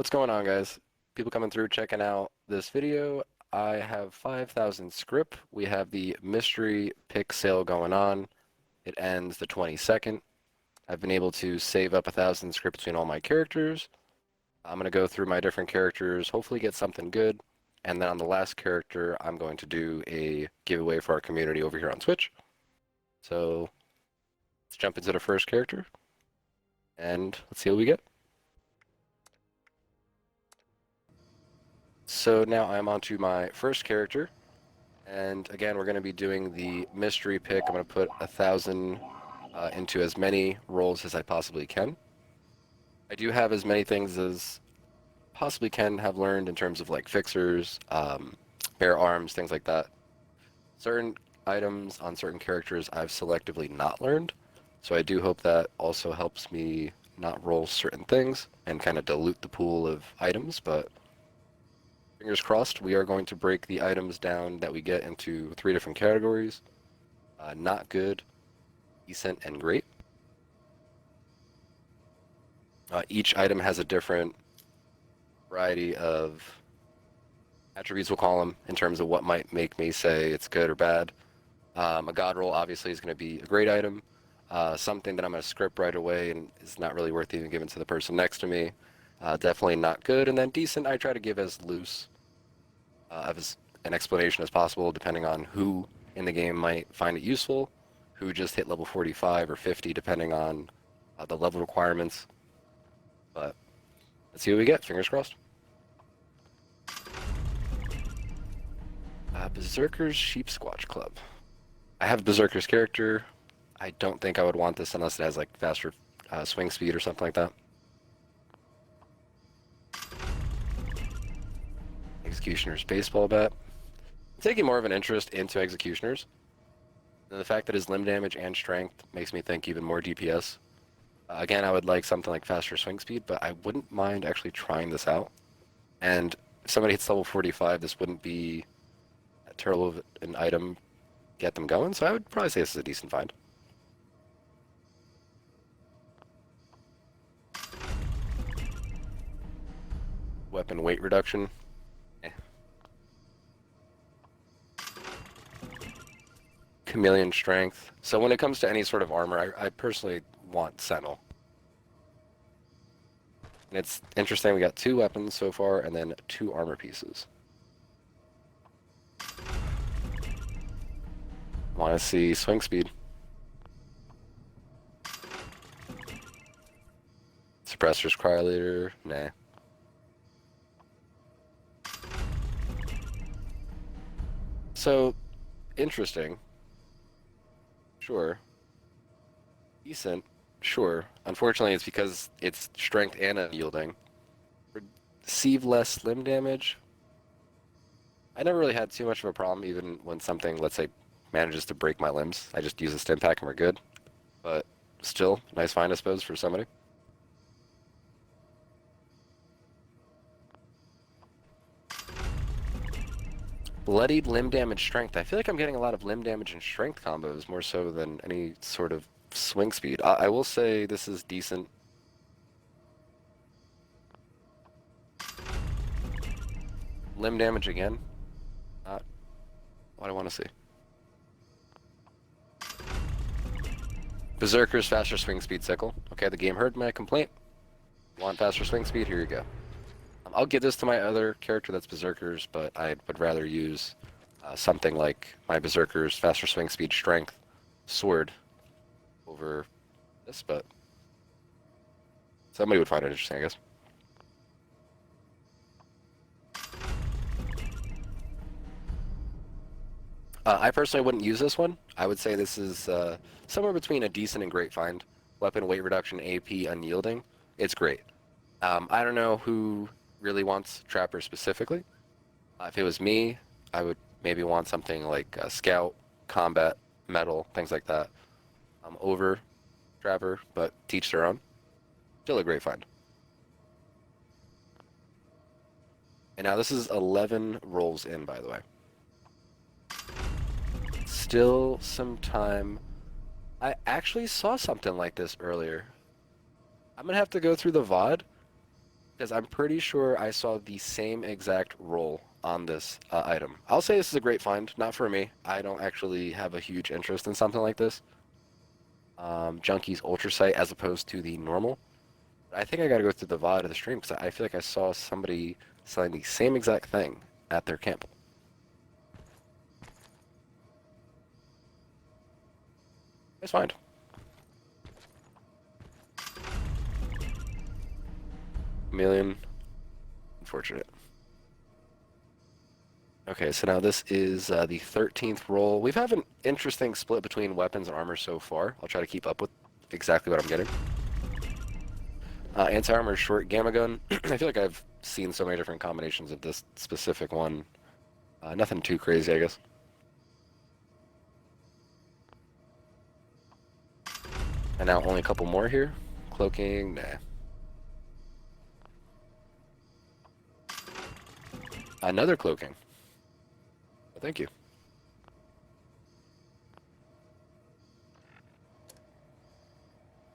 What's going on, guys? People coming through checking out this video. I have 5,000 scrip. We have the mystery pick sale going on. It ends the 22nd. I've been able to save up 1,000 scrip between all my characters. I'm going to go through my different characters, hopefully get something good. And then on the last character, I'm going to do a giveaway for our community over here on Twitch. So let's jump into the first character and let's see what we get. So now I'm on to my first character, and again we're going to be doing the mystery pick. I'm going to put 1,000 into as many rolls as I possibly can. I do have as many things as possibly can have learned in terms of like fixers, bear arms, things like that. Certain items on certain characters I've selectively not learned, so I do hope that also helps me not roll certain things and kind of dilute the pool of items, but fingers crossed. We are going to break the items down that we get into 3 different categories. Not good, decent, and great. Each item has a different variety of attributes, we'll call them, in terms of what might make me say it's good or bad. A god roll obviously is going to be a great item. Something that I'm going to script right away and is not really worth even giving to the person next to me. Definitely not good. And then decent, I try to give as loose of an explanation as possible, depending on who in the game might find it useful, who just hit level 45 or 50, depending on the level requirements. But let's see what we get. Fingers crossed. Berserker's Sheep Squatch Club. I have Berserker's character. I don't think I would want this unless it has like faster swing speed or something like that. Executioner's baseball bat. I'm taking more of an interest into Executioners. And the fact that his limb damage and strength makes me think even more DPS. Again, I would like something like faster swing speed, but I wouldn't mind actually trying this out. And if somebody hits level 45, this wouldn't be a terrible of an item to get them going, so I would probably say this is a decent find. Weapon weight reduction. Chameleon strength. So when it comes to any sort of armor, I personally want Sentinel. And it's interesting, we got 2 weapons so far, and then 2 armor pieces. Want to see swing speed. Suppressor's Cryo Leader, nah. So, interesting. Sure. Decent. Sure. Unfortunately, it's because it's strength and unyielding. Receive less limb damage. I never really had too much of a problem, even when something, let's say, manages to break my limbs. I just use a stim pack and we're good. But still, nice find, I suppose, for somebody. Bloodied limb damage strength. I feel like I'm getting a lot of limb damage and strength combos more so than any sort of swing speed. I will say this is decent. Limb damage again. Not what I want to see. Berserker's faster swing speed sickle. Okay, the game heard my complaint. Want faster swing speed? Here you go. I'll give this to my other character that's Berserker's, but I would rather use something like my Berserker's faster swing speed strength sword over this, but somebody would find it interesting, I guess. I personally wouldn't use this one. I would say this is somewhere between a decent and great find. Weapon weight reduction, AP, unyielding. It's great. I don't know who really wants Trapper specifically. If it was me, I would maybe want something like Scout, Combat, Metal, things like that. Over Trapper, but teach their own. Still a great find. And now this is 11 rolls in, by the way. Still some time. I actually saw something like this earlier. I'm gonna have to go through the VOD because I'm pretty sure I saw the same exact roll on this item. I'll say this is a great find, not for me. I don't actually have a huge interest in something like this. Junkie's Ultra Sight as opposed to the normal. I think I gotta go through the VOD of the stream because I feel like I saw somebody selling the same exact thing at their camp. Nice find. Chameleon. Unfortunate. Okay, so now this is the 13th roll. We've had an interesting split between weapons and armor so far. I'll try to keep up with exactly what I'm getting. Anti-armor short gamma gun. I feel like I've seen so many different combinations of this specific one. Nothing too crazy, I guess. And now only a couple more here. Cloaking, nah. Another cloaking. Well, thank you.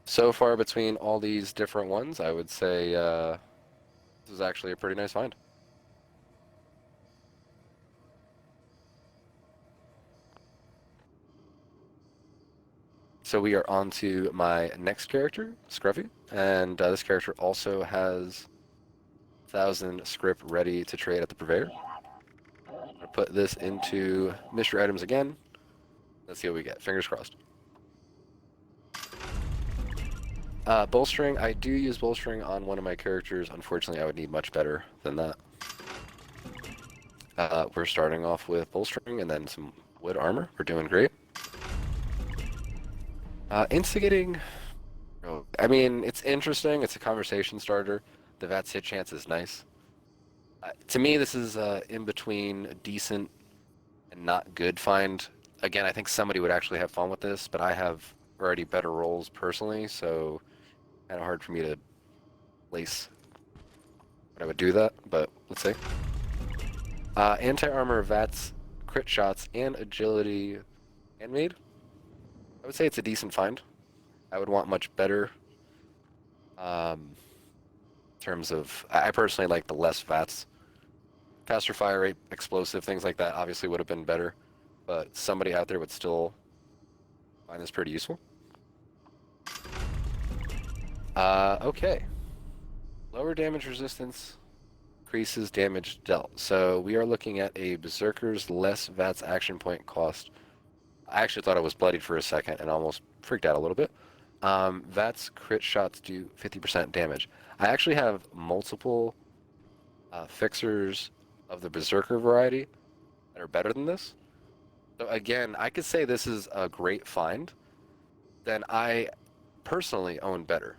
So far between all these different ones, I would say this is actually a pretty nice find. So we are on to my next character, Scruffy, and this character also has 1,000 scrip ready to trade at the Purveyor. I'm gonna put this into mystery items again. Let's see what we get. Fingers crossed. Bolstering. I do use bolstering on one of my characters. Unfortunately, I would need much better than that. We're starting off with bolstering and then some wood armor. We're doing great. Instigating. Oh, I mean, it's interesting. It's a conversation starter. The VATS hit chance is nice. To me, this is in between a decent and not good find. Again, I think somebody would actually have fun with this, but I have already better rolls personally, so kind of hard for me to place when I would do that, but let's see. Anti-armor, VATS, crit shots, and agility handmade. I would say it's a decent find. I would want much better. In terms of, I personally like the less VATS. Faster fire rate, explosive, things like that obviously would have been better, but somebody out there would still find this pretty useful. Okay. Lower damage resistance, increases damage dealt. So we are looking at a Berserker's less VATS action point cost. I actually thought I was bloodied for a second and almost freaked out a little bit. VATS crit shots do 50% damage. I actually have multiple fixers of the Berserker variety that are better than this. So again, I could say this is a great find. Then I personally own better.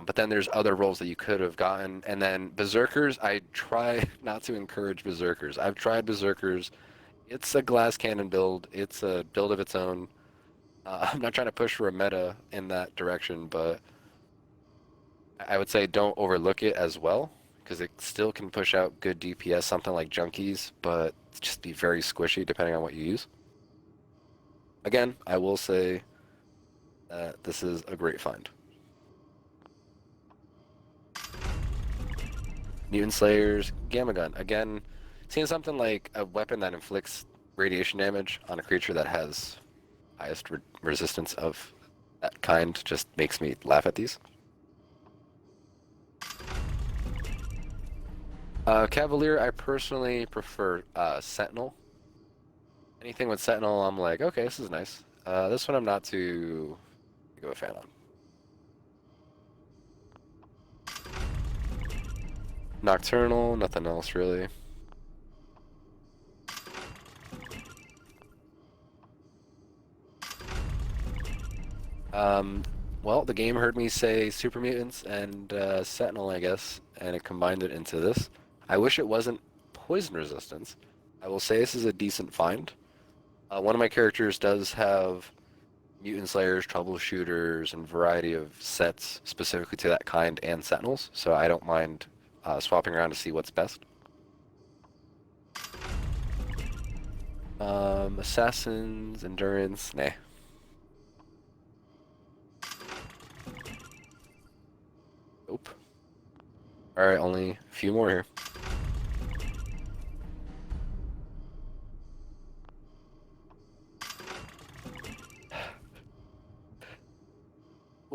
But then there's other roles that you could have gotten. And then Berserkers, I try not to encourage Berserkers. I've tried Berserkers. It's a glass cannon build. It's a build of its own. I'm not trying to push for a meta in that direction, but I would say don't overlook it as well, because it still can push out good DPS, something like Junkies, but just be very squishy depending on what you use. Again, I will say that this is a great find. Mutant Slayers, Gamma Gun. Again, seeing something like a weapon that inflicts radiation damage on a creature that has highest resistance of that kind just makes me laugh at these. Cavalier, I personally prefer Sentinel. Anything with Sentinel, I'm like, okay, this is nice. This one I'm not too big of a fan on. Nocturnal, nothing else really. Well, the game heard me say Super Mutants and Sentinel, I guess, and it combined it into this. I wish it wasn't poison resistance. I will say this is a decent find. One of my characters does have Mutant Slayers, Troubleshooters, and variety of sets specifically to that kind and Sentinels, so I don't mind swapping around to see what's best. Assassins, Endurance, nah. Nope. Alright, only a few more here.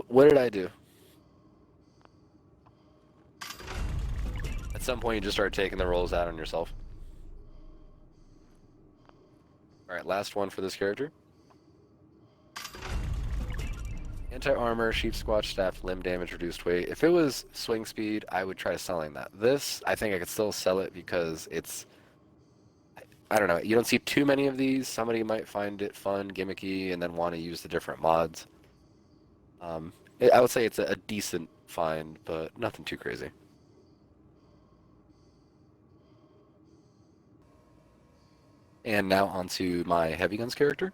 What did I do? At some point, you just start taking the rolls out on yourself. Alright, last one for this character. Anti-armor, sheep squatch staff, limb damage, reduced weight. If it was swing speed, I would try selling that. This, I think I could still sell it because it's, I don't know, you don't see too many of these. Somebody might find it fun, gimmicky, and then want to use the different mods. I would say it's a decent find, but nothing too crazy. And now onto my heavy guns character.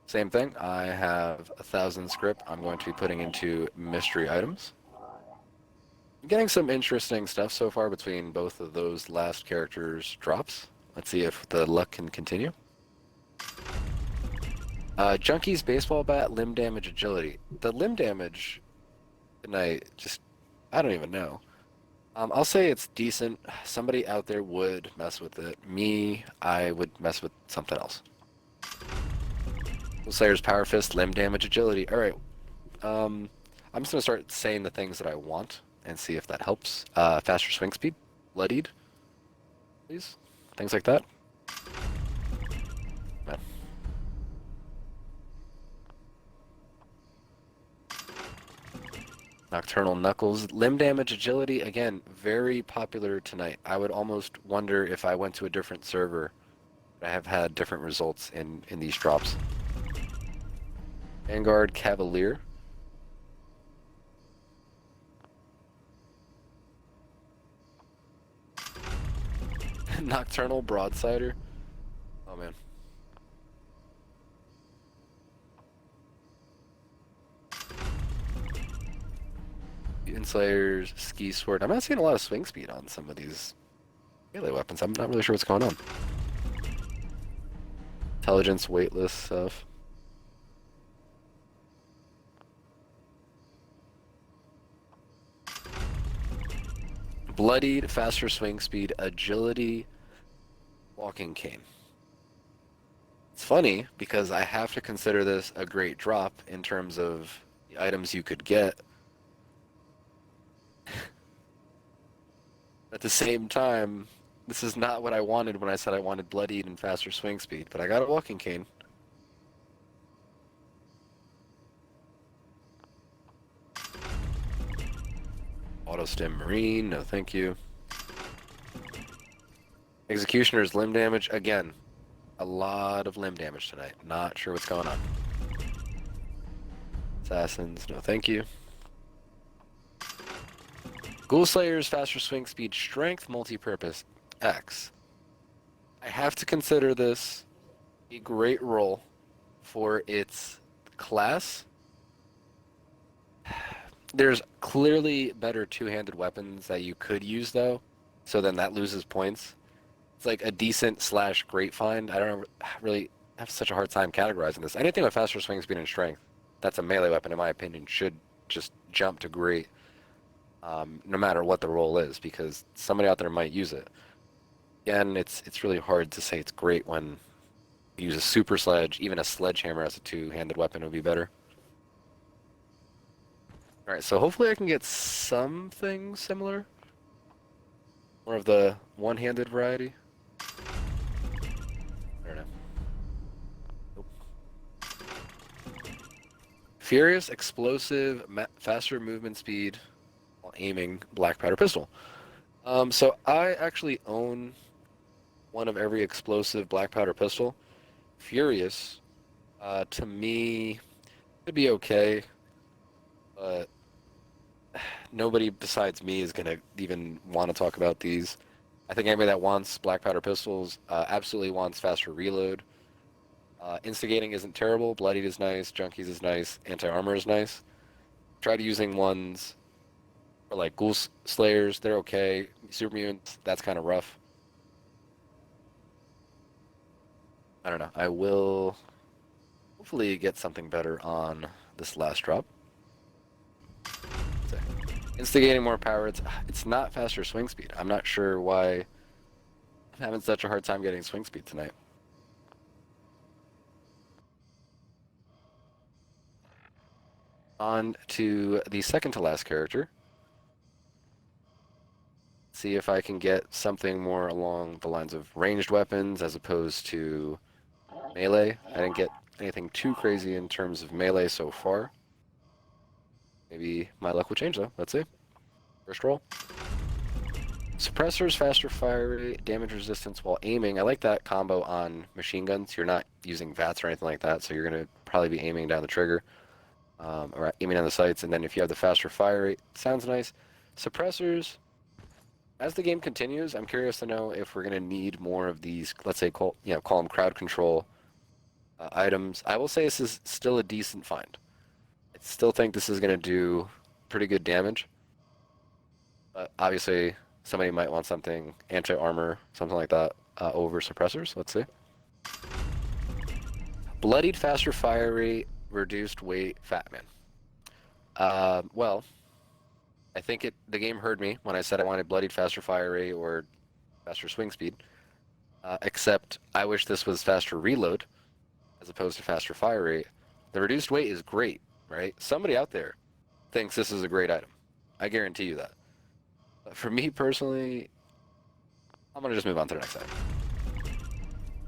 Same thing, I have 1,000 scrip I'm going to be putting into mystery items. I'm getting some interesting stuff so far between both of those last characters' drops. Let's see if the luck can continue. Junkie's baseball bat, limb damage, agility. The limb damage tonight, I don't even know. I'll say it's decent. Somebody out there would mess with it. Me, I would mess with something else. Slayer's Power Fist, limb damage, agility. Alright. I'm just gonna start saying the things that I want and see if that helps. Faster swing speed, bloodied, please. Things like that. Man. Nocturnal Knuckles, limb damage, agility, again, very popular tonight. I would almost wonder if I went to a different server, I have had different results in these drops. Vanguard Cavalier. Nocturnal Broadsider. Oh man. Slayer's Ski Sword. I'm not seeing a lot of swing speed on some of these melee weapons. I'm not really sure what's going on. Intelligence, weightless stuff. Bloodied, faster swing speed, agility, walking cane. It's funny because I have to consider this a great drop in terms of the items you could get. At the same time, this is not what I wanted when I said I wanted bloodied and faster swing speed, but I got a walking cane. Auto Stim Marine, no thank you. Executioner's limb damage, again, a lot of limb damage tonight. Not sure what's going on. Assassins, no thank you. Ghoul Slayer's faster swing speed, strength, multi-purpose, X. I have to consider this a great role for its class. There's clearly better two-handed weapons that you could use though, so then that loses points. It's like a decent slash great find. I don't really have such a hard time categorizing this. Anything with faster swing speed and strength, that's a melee weapon in my opinion, should just jump to great. No matter what the role is, because somebody out there might use it. Again, it's really hard to say it's great when you use a super sledge. Even a sledgehammer as a two-handed weapon would be better. Alright, so hopefully I can get something similar. More of the one-handed variety. I don't know. Nope. Furious, explosive, faster movement speed while aiming, black powder pistol. So I actually own one of every explosive black powder pistol. Furious, to me, could be okay, but nobody besides me is gonna even want to talk about these. I think anybody that wants black powder pistols absolutely wants faster reload. Instigating isn't terrible. Bloodied is nice. Junkies is nice. Anti-armor is nice. Tried using ones for like Ghoul Slayers. They're okay. Super Mutants, that's kind of rough. I don't know. I will hopefully get something better on this last drop. Instigating more power. It's not faster swing speed. I'm not sure why I'm having such a hard time getting swing speed tonight. On to the second to last character. See if I can get something more along the lines of ranged weapons as opposed to melee. I didn't get anything too crazy in terms of melee so far. Maybe my luck will change though. Let's see. First roll. Suppressors, faster fire rate, damage resistance while aiming. I like that combo on machine guns. You're not using VATS or anything like that, so you're going to probably be aiming down the trigger or aiming on the sights. And then if you have the faster fire rate, sounds nice. Suppressors, as the game continues, I'm curious to know if we're going to need more of these, let's say, call them crowd control items. I will say this is still a decent find. I still think this is going to do pretty good damage. But obviously, somebody might want something anti-armor, something like that, over suppressors. Let's see. Bloodied, faster fire rate, reduced weight, fat man. Well, I think the game heard me when I said I wanted bloodied, faster fire rate or faster swing speed. Except I wish this was faster reload as opposed to faster fire rate. The reduced weight is great, right? Somebody out there thinks this is a great item. I guarantee you that. But for me personally, I'm gonna just move on to the next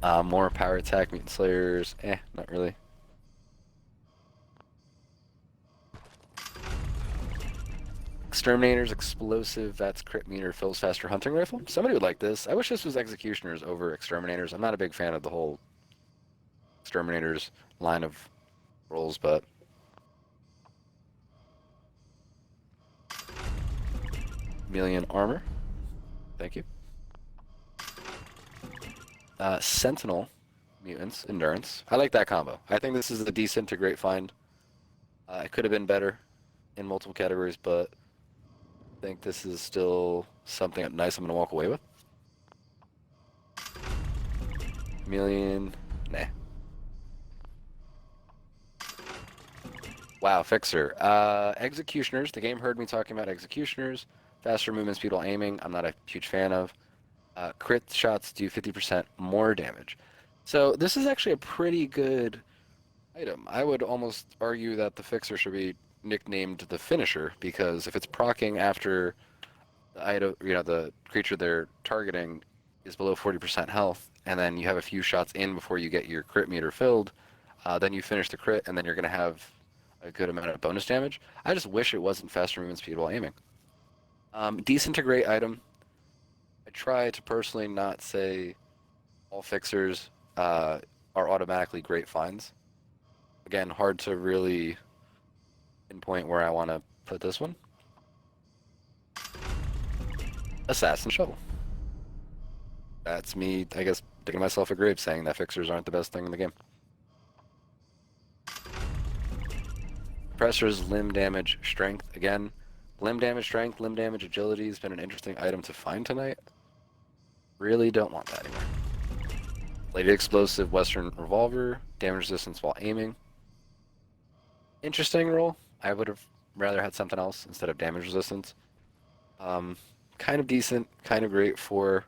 item. More power attack, mutant slayers. Not really. Exterminators, explosive, that's crit meter, fills faster hunting rifle. Somebody would like this. I wish this was executioners over exterminators. I'm not a big fan of the whole exterminators line of rolls, but million armor. Thank you. Sentinel mutants, endurance. I like that combo. I think this is a decent to great find. It could have been better in multiple categories, but I think this is still something nice I'm going to walk away with. Million, nah. Wow, Fixer. Executioners. The game heard me talking about executioners. Faster movement speed while aiming. I'm not a huge fan of. Crit shots do 50% more damage. So this is actually a pretty good item. I would almost argue that the Fixer should be nicknamed the Finisher, because if it's proccing after the item, the creature they're targeting is below 40% health, and then you have a few shots in before you get your crit meter filled, then you finish the crit, and then you're going to have a good amount of bonus damage. I just wish it wasn't faster movement speed while aiming. Decent to great item. I try to personally not say all Fixers are automatically great finds. Again, hard to really pinpoint where I want to put this one. Assassin Shovel. That's me, I guess, digging myself a grave saying that Fixers aren't the best thing in the game. Suppressors, limb damage, strength. Again, limb damage, strength, limb damage, agility has been an interesting item to find tonight. Really don't want that anymore. Bladed explosive, western revolver, damage resistance while aiming. Interesting roll. I would have rather had something else instead of damage resistance. Kind of decent, kind of great for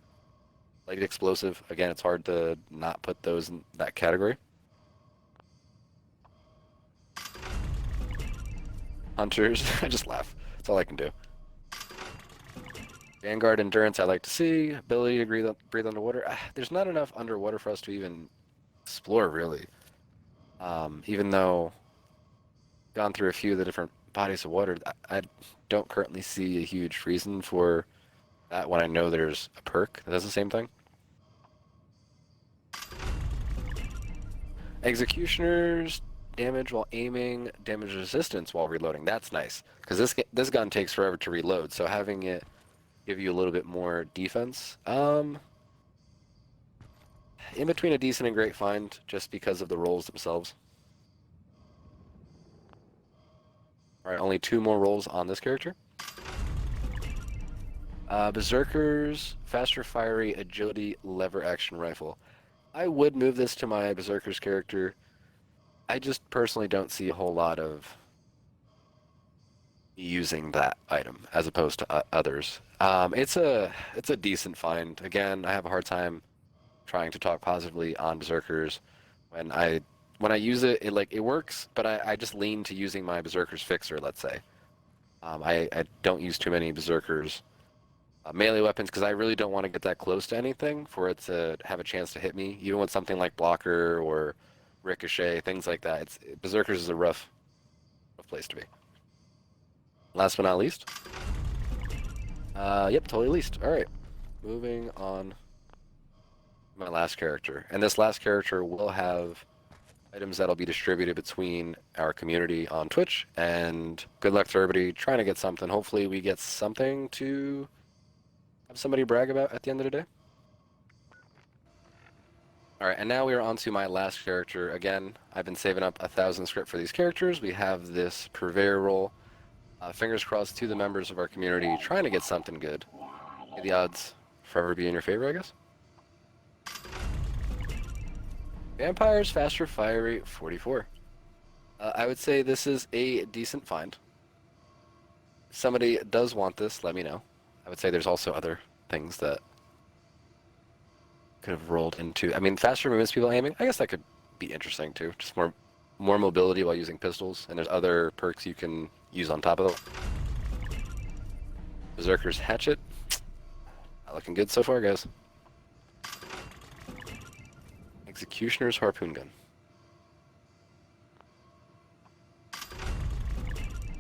bladed explosive. Again, it's hard to not put those in that category. Hunters, I just laugh. That's all I can do. Vanguard endurance, I like to see. Ability to breathe underwater. There's not enough underwater for us to even explore, really. Even though I've gone through a few of the different bodies of water, I don't currently see a huge reason for that when I know there's a perk that does the same thing. Executioners, damage while aiming, damage resistance while reloading. That's nice, because this gun takes forever to reload, so having it give you a little bit more defense. In between a decent and great find, just because of the rolls themselves. Alright, only 2 more rolls on this character. Berserkers, faster fiery, agility, lever action rifle. I would move this to my Berserkers character. I just personally don't see a whole lot of using that item as opposed to others. It's a decent find. Again, I have a hard time trying to talk positively on berserkers when I use it. It works, but I just lean to using my berserker's fixer. Let's say I don't use too many berserkers melee weapons because I really don't want to get that close to anything for it to have a chance to hit me. Even with something like blocker or ricochet, things like that. Berserkers is a rough place to be. Last but not least. Yep, totally least. All right, moving on. My last character, and this last character will have items that'll be distributed between our community on Twitch. And good luck to everybody trying to get something. Hopefully, we get something to have somebody brag about at the end of the day. All right, and now we are on to my last character. Again, I've been saving up 1,000 script for these characters. We have this Purveyor role. Fingers crossed to the members of our community trying to get something good. May the odds forever be in your favor, I guess. Vampires, faster fire rate, 44. I would say this is a decent find. If somebody does want this, let me know. I would say there's also other things that could have rolled into. I mean, faster movements, people aiming. I guess that could be interesting too. Just more mobility while using pistols, and there's other perks you can use on top of them. Berserker's hatchet. Not looking good so far, guys. Executioner's harpoon gun.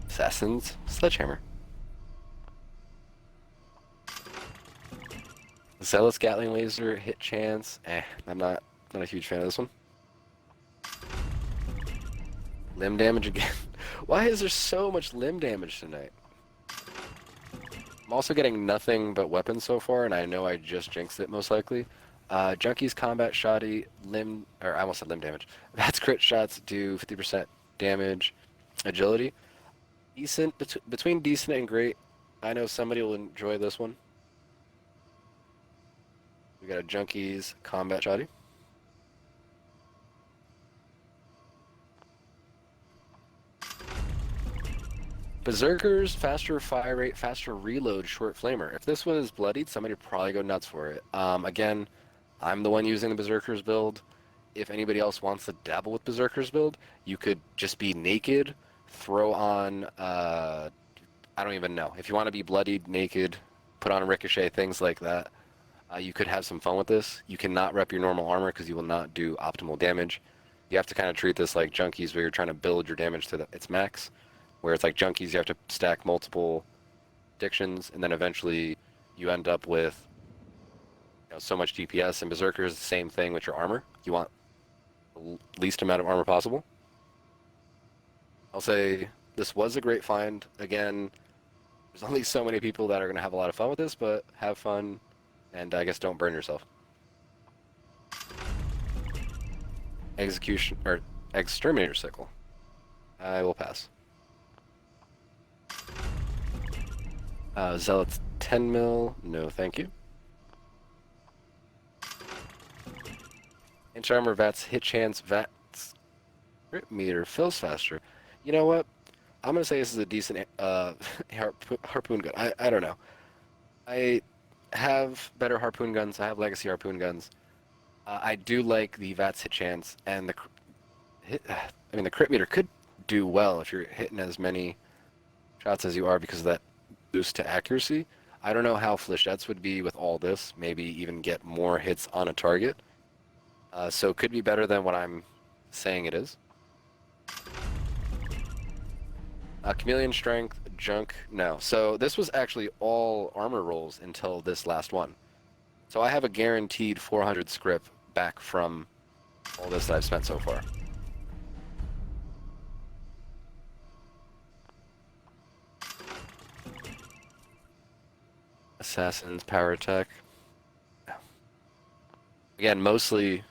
Assassin's sledgehammer. Zealous Gatling laser, hit chance. I'm not a huge fan of this one. Limb damage again. Why is there so much limb damage tonight? I'm also getting nothing but weapons so far, and I know I just jinxed it most likely. Junkie's combat shoddy, I almost said limb damage. That's crit shots do 50% damage, agility. Decent, between decent and great. I know somebody will enjoy this one. We got a Junkie's combat shoddy. Berserker's faster fire rate, faster reload, short flamer. If this one is bloodied, somebody would probably go nuts for it. Again, I'm the one using the Berserker's build. If anybody else wants to dabble with Berserker's build, you could just be naked, throw on, I don't even know. If you want to be bloodied, naked, put on a ricochet, things like that, you could have some fun with this. You cannot rep your normal armor because you will not do optimal damage. You have to kind of treat this like Junkies where you're trying to build your damage to its max. Where it's like Junkies, you have to stack multiple addictions, and then eventually you end up with so much DPS. And Berserker is the same thing with your armor. You want the least amount of armor possible. I'll say this was a great find. Again, there's only so many people that are going to have a lot of fun with this, but have fun, and I guess don't burn yourself. Execution, or Exterminator Sickle. I will pass. Zealot's 10 mil, no thank you. Inch armor, VATS, hit chance, VATS, crit meter, fills faster. You know what? I'm going to say this is a decent harpoon gun. I don't know. I have better harpoon guns. I have legacy harpoon guns. I do like the VATS hit chance, and the crit meter could do well if you're hitting as many shots as you are because of that boost to accuracy. I don't know how flechettes would be with all this. Maybe even get more hits on a target. So it could be better than what I'm saying it is. Chameleon strength, junk, no. So this was actually all armor rolls until this last one. So I have a guaranteed 400 script back from all this that I've spent so far. Assassin's power attack. Again, mostly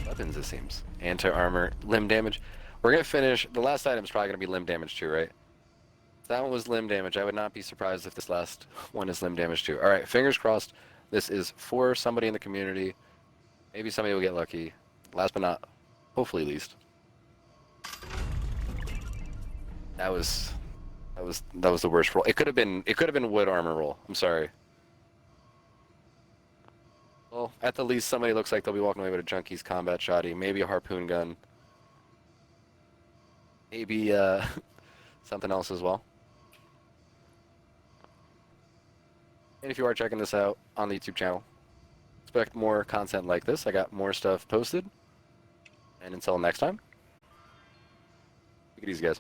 weapons, it seems. Anti-armor, limb damage. We're going to finish. The last item is probably going to be limb damage too, right? If that one was limb damage. I would not be surprised if this last one is limb damage too. All right, fingers crossed. This is for somebody in the community. Maybe somebody will get lucky. Last but not, hopefully least. That was That was the worst roll. It could have been wood armor roll. I'm sorry. Well, at the least, somebody looks like they'll be walking away with a Junkie's combat shoddy, maybe a harpoon gun, maybe something else as well. And if you are checking this out on the YouTube channel, expect more content like this. I got more stuff posted. And until next time, take it easy, guys.